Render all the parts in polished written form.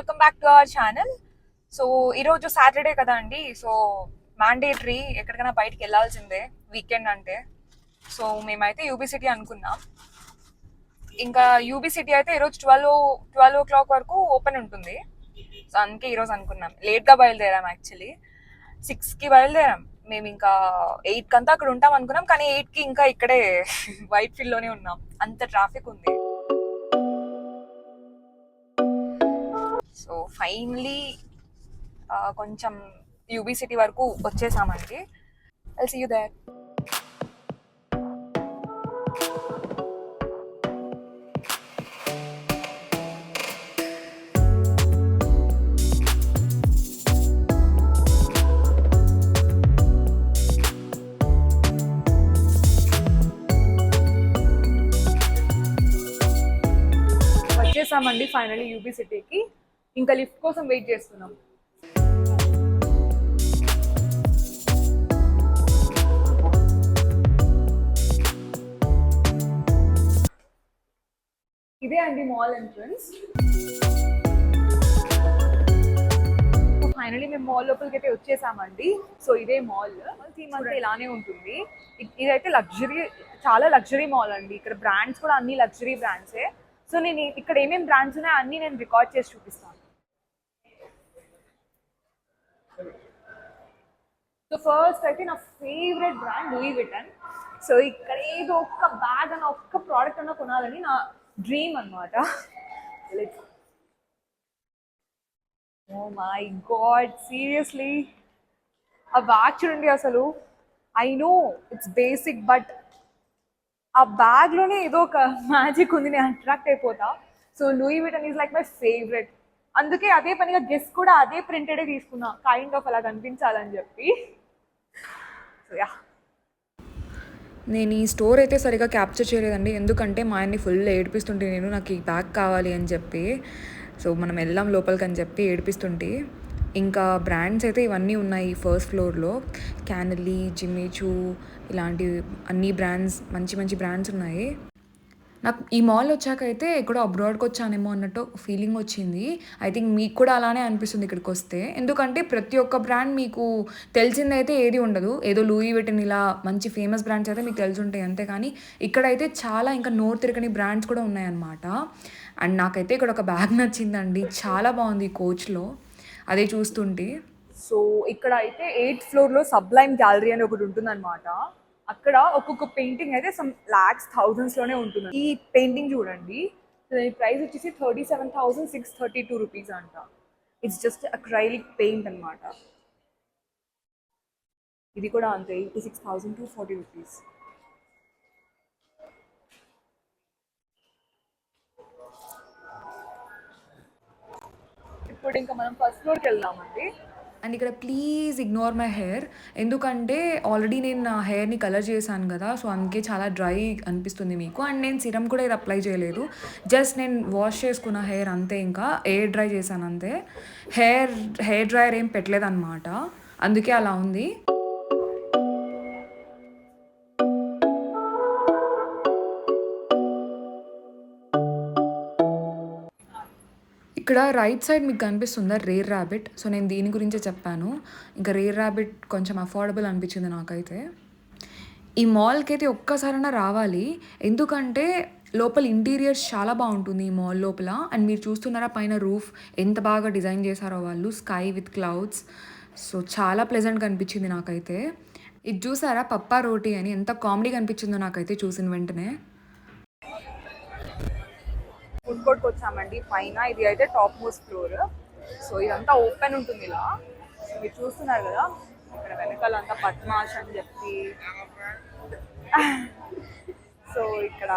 Welcome back to our channel. So ఈరోజు Saturday కదా అండి, సో మ్యాండేటరీ ఎక్కడికైనా బయటికి వెళ్ళాల్సిందే వీకెండ్ అంటే. సో మేమైతే యూబీ సిటీ అనుకున్నాం. ఇంకా యూబీ సిటీ అయితే ఈరోజు 12 o'clock వరకు ఓపెన్ ఉంటుంది. సో అందుకే ఈరోజు అనుకున్నాం. లేట్గా బయలుదేరాం, యాక్చువల్లీ 6కి బయలుదేరాం. మేము ఇంకా 8 కంతా అక్కడ ఉంటాం అనుకున్నాం, కానీ 8కి ఇంకా ఇక్కడే వైట్ ఫీల్డ్లోనే ఉన్నాం, అంత ట్రాఫిక్ ఉంది. సో ఫైనలీ కొంచెం యూబీ సిటీ వరకు వచ్చేసామండి. I'll see you there. వచ్చేసామండి ఫైనలీ యూబీ సిటీకి. ఇంకా లిఫ్ట్ కోసం వెయిట్ చేస్తున్నాం. ఇదే అండి మాల్ ఎంట్రన్స్. ఫైనలీ మేము మాల్ లోపలికి అయితే వచ్చేసామండి. సో ఇదే మాల్. థీమ్ అంతా ఇలానే ఉంటుంది. ఇదైతే లగ్జరీ, చాలా లగ్జరీ మాల్ అండి. ఇక్కడ బ్రాండ్స్ కూడా అన్ని లగ్జరీ బ్రాండ్సే. సో నేను ఇక్కడ ఏమేమి బ్రాండ్స్ ఉన్నాయో అన్నీ నేను రికార్డ్ చేసి చూపిస్తాను. సో ఫస్ట్ అయితే నా favourite brand Louis Vuitton. So ఇక్కడ ఏదో ఒక్క బ్యాగ్ అన్న ఒక్క ప్రోడక్ట్ అన్న కొనాలని నా డ్రీమ్ అనమాట. ఓ మై గాడ్, సీరియస్లీ ఆ బ్యాగ్ చూడండి. అసలు I know it's basic, but ఆ బ్యాగ్లోనే ఏదో ఒక మ్యాజిక్ ఉంది. నేను అట్రాక్ట్ అయిపోతా. So Louis Vuitton is like my favourite. అందుకే అదే పనిగా డ్రెస్ కూడా అదే ప్రింటెడే తీసుకున్నా, కైండ్ ఆఫ్ అలా కనిపించాలని చెప్పి. సో యా, నేను ఈ స్టోర్ అయితే సరిగా క్యాప్చర్ చేయలేదండి, ఎందుకంటే మా ఆయన్ని ఫుల్ ఏడిపిస్తుంటే నేను నాకు ఈ బ్యాగ్ కావాలి అని చెప్పి. సో మనం వెళ్దాం లోపలికి అని చెప్పి ఏడిపిస్తుంటే. ఇంకా బ్రాండ్స్ అయితే ఇవన్నీ ఉన్నాయి ఫస్ట్ ఫ్లోర్లో. క్యానలీ, జిమ్మీ చూ, ఇలాంటి అన్ని బ్రాండ్స్, మంచి మంచి బ్రాండ్స్ ఉన్నాయి. నాకు ఈ మాల్ వచ్చాక అయితే ఎక్కడో అబ్రాడ్కి వచ్చానేమో అన్నట్టు ఫీలింగ్ వచ్చింది. ఐ థింక్ మీకు కూడా అలానే అనిపిస్తుంది ఇక్కడికి వస్తే, ఎందుకంటే ప్రతి ఒక్క బ్రాండ్ మీకు తెలిసిందైతే ఏది ఉండదు. ఏదో లూయి విటన్ ఇలా మంచి ఫేమస్ బ్రాండ్స్ అయితే మీకు తెలిసి ఉంటాయి అంతే, కానీ ఇక్కడైతే చాలా ఇంకా నోరు తిరగని బ్రాండ్స్ కూడా ఉన్నాయన్నమాట. అండ్ నాకైతే ఇక్కడ ఒక బ్యాగ్ నచ్చిందండి, చాలా బాగుంది ఈ కోచ్లో, అదే చూస్తుంటే. సో ఇక్కడ అయితే 8th floorలో సబ్లైమ్ గ్యాలరీ అని ఒకటి ఉంటుందన్నమాట. అక్కడ ఒక్కొక్క పెయింటింగ్ అయితే సమ్ lakhs, thousandsలోనే ఉంటుంది. ఈ పెయింటింగ్ చూడండి, దాని ప్రైస్ వచ్చేసి 37,632 రూపీస్ అంట. ఇట్స్ జస్ట్ అక్రైలిక్ పెయింట్ అనమాట. ఇది కూడా అంతే, 86,240 రూపీస్. ఇప్పుడు ఇంకా మనం ఫస్ట్ ఫ్లోర్కి వెళ్దామండి. అండ్ ఇక్కడ ప్లీజ్ ఇగ్నోర్ మై హెయిర్, ఎందుకంటే ఆల్రెడీ నేను నా హెయిర్ని కలర్ చేశాను కదా, సో అందుకే చాలా డ్రై అనిపిస్తుంది మీకు. అండ్ నేను సిరం కూడా ఇది అప్లై చేయలేదు, జస్ట్ నేను వాష్ చేసుకున్న హెయిర్ అంతే, ఇంకా ఎయిర్ డ్రై చేశాను అంతే. హెయిర్ డ్రైయర్ ఏం పెట్టలేదు అనమాట, అందుకే అలా ఉంది. ఇక్కడ రైట్ సైడ్ మీకు కనిపిస్తుందా రేర్ ర్యాబిట్. సో నేను దీని గురించే చెప్పాను. ఇంకా రేర్ ర్యాబిట్ కొంచెం అఫోర్డబుల్ అనిపించింది నాకైతే. ఈ మాల్కి అయితే ఒక్కసారైనా రావాలి, ఎందుకంటే లోపల ఇంటీరియర్స్ చాలా బాగుంటుంది ఈ మాల్ లోపల. అండ్ మీరు చూస్తున్నారా పైన రూఫ్ ఎంత బాగా డిజైన్ చేశారో వాళ్ళు, స్కై విత్ క్లౌడ్స్. సో చాలా ప్లెజెంట్గా అనిపించింది నాకైతే. ఇది చూసారా పప్పా రోటీ అని, ఎంత కామెడీగా అనిపించిందో నాకైతే చూసిన వెంటనే. ఫుడ్ కోర్ట్కి వచ్చామండి పైన. ఇది అయితే టాప్ మోస్ట్ ఫ్లోర్. సో ఇదంతా ఓపెన్ ఉంటుంది ఇలా. మీరు చూస్తున్నారు కదా, ఇక్కడ వెనకాల అంతా పద్మాష్ అని చెప్పి. సో ఇక్కడ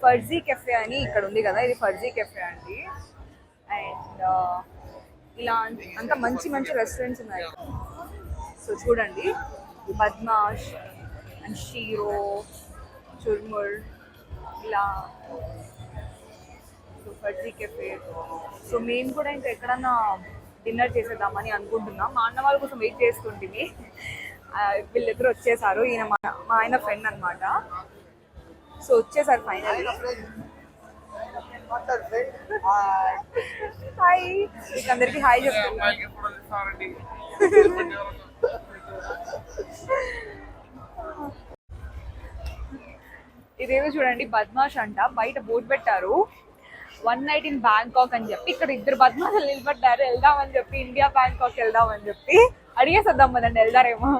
ఫర్జీ కెఫే అని ఇక్కడ ఉంది కదా, ఇది ఫర్జీ కెఫే అండి. అండ్ ఇలా అంతా మంచి మంచి రెస్టారెంట్స్ ఉన్నాయి. సో చూడండి, పద్మాష్ అండ్ షీరో, చుర్ముర్, ఇలా ఫర్జీ కెఫే. సో మేము కూడా ఇంకా ఎక్కడన్నా డిన్నర్ చేసేద్దామని అనుకుంటున్నాం. మా అన్న వాళ్ళ కోసం వెయిట్ చేస్తుంటుంది. వీళ్ళిద్దరు వచ్చేసారు. ఈయన మా ఆయన ఫ్రెండ్ అనమాట. సో వచ్చేసారు ఫైనల్. హాయ్, మీకు అందరికి హాయ్ చెప్తున్నా. ఇదేదో చూడండి, బద్మాష్ అంట, బయట బోర్డు పెట్టారు 1 night in బ్యాంకాక్ అని చెప్పి. ఇక్కడ ఇద్దరు బద్మాషులు నిలబడ్డారు, వెళ్దామని చెప్పి, ఇండియా బ్యాంకాక్ వెళ్దామని చెప్పి. అడిగేసేద్దాం కదండి, వెళ్దారేమో.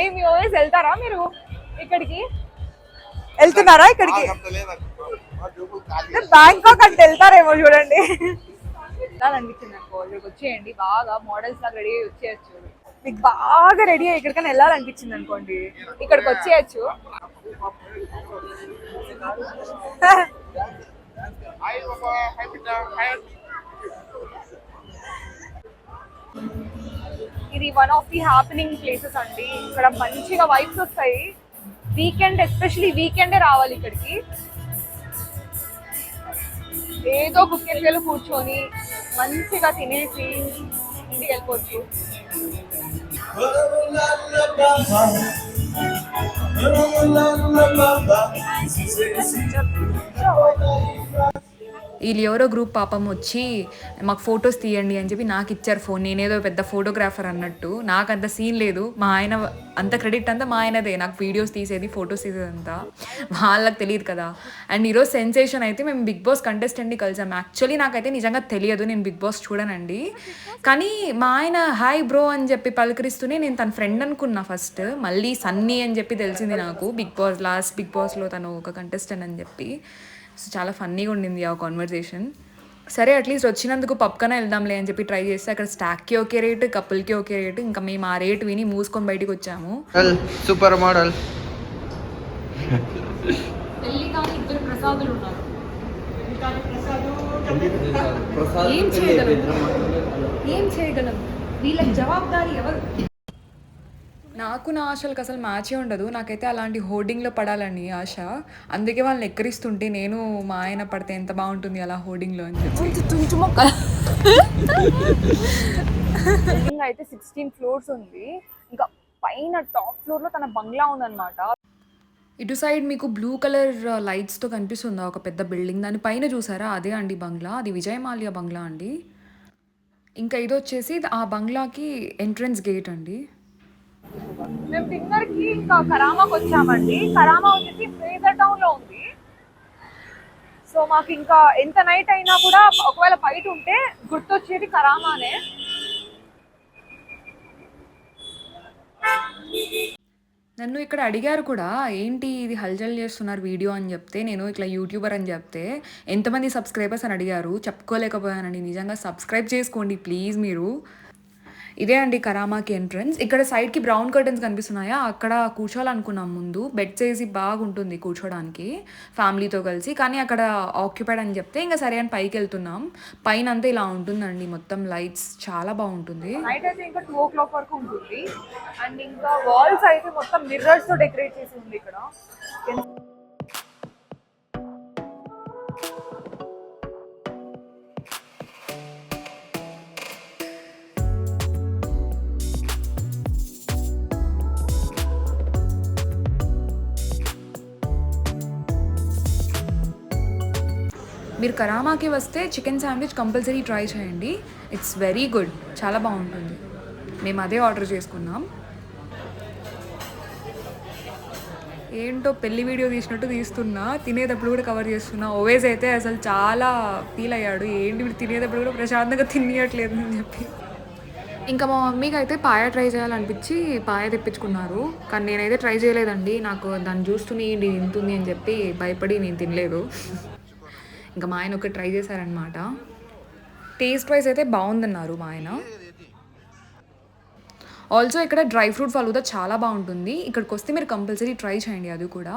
ఏమి ఓవేస్ వెళ్తారా మీరు? ఇక్కడికి వెళ్తున్నారా? ఇక్కడికి బ్యాంకాక్ అంటే వెళ్తారేమో చూడండి. వెళ్ళాలనిపించింది అనుకో, ఇక్కడికి వచ్చేయండి, బాగా మోడల్స్ లాగా రెడీ అయ్యి వచ్చేయచ్చు. మీకు బాగా రెడీ అయ్యి ఎక్కడికైనా వెళ్ళాలనిపించింది అనుకోండి, ఇక్కడికి వచ్చేయచ్చు. ఇది one of the happening places అండి. ఇక్కడ మంచిగా వైబ్స్ వస్తాయి. వీకెండ్, ఎస్పెషలీ వీకెండే రావాలి ఇక్కడికి. ఏదో బుక్కెళ్ళి కూర్చొని మంచిగా తినేసి ఇంటికి వెళ్ళిపోవచ్చు. వీళ్ళు ఎవరో గ్రూప్ పాపం వచ్చి మాకు ఫొటోస్ తీయండి అని చెప్పి నాకు ఇచ్చారు ఫోన్. నేనేదో పెద్ద ఫోటోగ్రాఫర్ అన్నట్టు. నాకు అంత సీన్ లేదు, మా ఆయన అంత క్రెడిట్ అంతా మా ఆయనదే, నాకు వీడియోస్ తీసేది, ఫొటోస్ తీసేదంతా. వాళ్ళకి తెలియదు కదా. అండ్ ఈరోజు సెన్సేషన్ అయితే మేము బిగ్ బాస్ కంటెస్టెంట్ని కలిసాం. యాక్చువల్లీ నాకైతే నిజంగా తెలియదు, నేను బిగ్ బాస్ చూడనండి. కానీ మా ఆయన హాయ్ బ్రో అని చెప్పి పలకరిస్తూనే నేను తన ఫ్రెండ్ అనుకున్నా ఫస్ట్. మళ్ళీ సన్నీ అని చెప్పి తెలిసింది నాకు, బిగ్ బాస్ లాస్ట్ బిగ్ బాస్లో తను ఒక కంటెస్టెంట్ అని చెప్పి. సో చాలా ఫన్నీగా ఉండింది ఆ కాన్వర్జేషన్. సరే అట్లీస్ట్ వచ్చినందుకు పప్కనే వెళ్దాంలే అని చెప్పి ట్రై చేస్తే అక్కడ స్టాక్కి ఒకే రేటు, కపుల్కి ఒకే రేటు. ఇంకా మేము ఆ రేటు విని మూసుకొని బయటకు వచ్చాము. Super model. పెళ్లి కానీ ఇద్దరు ప్రసాదులు ఉన్నారు. ఏం చేయగలం వీళ్ళకి జవాబుదారీ ఎవరు? నాకు నా ఆశలకు అసలు మ్యాచే ఉండదు. నాకైతే అలాంటి హోర్డింగ్లో పడాలని ఆశ. అందుకే వాళ్ళని ఎక్కరిస్తుంటే నేను మా ఆయన పడితే ఎంత బాగుంటుంది అలా హోర్డింగ్లో అని చెప్పి. బిల్డింగ్ అయితే 16 floors ఉంది. ఇంకా పైన టాప్ ఫ్లోర్ లో తన బంగ్లా ఉందన్నమాట. ఇటు సైడ్ మీకు బ్లూ కలర్ లైట్స్తో కనిపిస్తుందా ఒక పెద్ద బిల్డింగ్, దాని పైన చూసారా, అదే అండి బంగ్లా. అది విజయ్ మాల్యా బంగ్లా అండి. ఇంకా ఇది వచ్చేసి ఆ బంగ్లాకి ఎంట్రన్స్ గేట్ అండి. మేము డిన్నర్ కి ఇంకా కరామాకి వచ్చామండి. కరామా వచ్చేసి ఫ్రేజర్ టౌన్ లో ఉంది. సో మాకు ఇంకా ఎంత నైట్ అయినా కూడా ఒకవేళ బయట ఉంటే గుర్తొచ్చేది కరామానే. నన్ను ఇక్కడ అడిగారు కూడా, ఏంటి ఇది హల్చల్ చేస్తున్నారు వీడియో అని చెప్తే, నేను ఇట్లా యూట్యూబర్ అని చెప్తే ఎంతమంది సబ్స్క్రైబర్స్ అని అడిగారు. చెప్పుకోలేకపోయానండి. నిజంగా సబ్స్క్రైబ్ చేసుకోండి ప్లీజ్ మీరు. ఇదే అండి కరామాకి ఎంట్రన్స్. ఇక్కడ సైడ్కి బ్రౌన్ కర్టన్స్ కనిపిస్తున్నాయా, అక్కడ కూర్చోవాలనుకున్నాం ముందు. బెడ్స్ వేసి బాగుంటుంది కూర్చోడానికి ఫ్యామిలీతో కలిసి. కానీ అక్కడ ఆక్యుపైడ్ అని చెప్తే ఇంకా సరే అని పైకి వెళ్తున్నాం. పైన అంతా ఇలా ఉంటుందండి, మొత్తం లైట్స్ చాలా బాగుంటుంది. నైట్ అయితే ఇంకా 2 o'clock వరకు ఉంటుంది. అండ్ ఇంకా వాల్స్ అయితే మొత్తం మిర్రర్స్ తో డెకరేట్ చేసి ఉంది ఇక్కడ. మీరు కరామాకి వస్తే చికెన్ శాండ్విచ్ కంపల్సరీ ట్రై చేయండి. ఇట్స్ వెరీ గుడ్, చాలా బాగుంటుంది. మేము అదే ఆర్డర్ చేసుకున్నాం. ఏంటో పెళ్లి వీడియో తీసినట్టు తీస్తున్నా, తినేటప్పుడు కూడా కవర్ చేస్తున్నా. ఓవేస్ అయితే అసలు చాలా ఫీల్ అయ్యాడు, ఏంటి వీడు తినేటప్పుడు కూడా ప్రశాంతంగా తినియట్లేదు అని చెప్పి. ఇంకా మా మమ్మీకి అయితే పాయ ట్రై చేయాలనిపించి పాయ తెప్పించుకున్నారు. కానీ నేనైతే ట్రై చేయలేదండి. నాకు దాన్ని చూస్తూనే ఇది తింటుంది అని చెప్పి భయపడి నేను తినలేదు. ఇంకా మా ఆయన ఒకటి ట్రై చేశారనమాట. టేస్ట్ వైజ్ అయితే బాగుందన్నారు మా ఆయన. ఆల్సో ఇక్కడ డ్రై ఫ్రూట్ ఫలూదా చాలా బాగుంటుంది. ఇక్కడికి వస్తే మీరు కంపల్సరీ ట్రై చేయండి అది కూడా.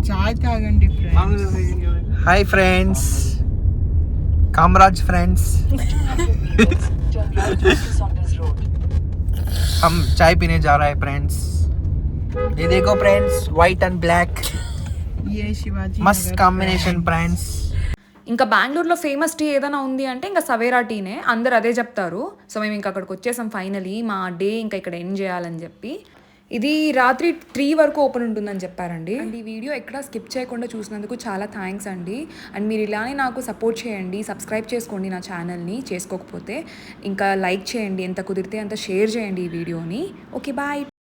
చాయ్ తాగండి friends. Hi friends, Kamaraj friends. हम चाय पीने जा रहे हैं फ्रेंड्स. ये देखो friends, white and black must combination friends. ఇంకా బెంగళూరులో ఫేమస్ టీ ఏదైనా ఉంది అంటే ఇంకా సవేరా టీనే, అందరు అదే చెప్తారు. సో మేము ఇంకా అక్కడికి వచ్చేసాం ఫైనలీ. మా డే ఇంకా ఇక్కడ ఎండ్ చేయాలని చెప్పి. ఇది రాత్రి 3 వరకు ఓపెన్ ఉంటుందని చెప్పారండి. అండ్ ఈ వీడియో ఎక్కడ స్కిప్ చేయకుండా చూసినందుకు చాలా థ్యాంక్స్ అండి. అండ్ మీరు ఇలానే నాకు సపోర్ట్ చేయండి, సబ్స్క్రైబ్ చేసుకోండి నా ఛానల్ని చేసుకోకపోతే, ఇంకా లైక్ చేయండి, ఎంత కుదిరితే అంత షేర్ చేయండి ఈ వీడియోని. Okay bye.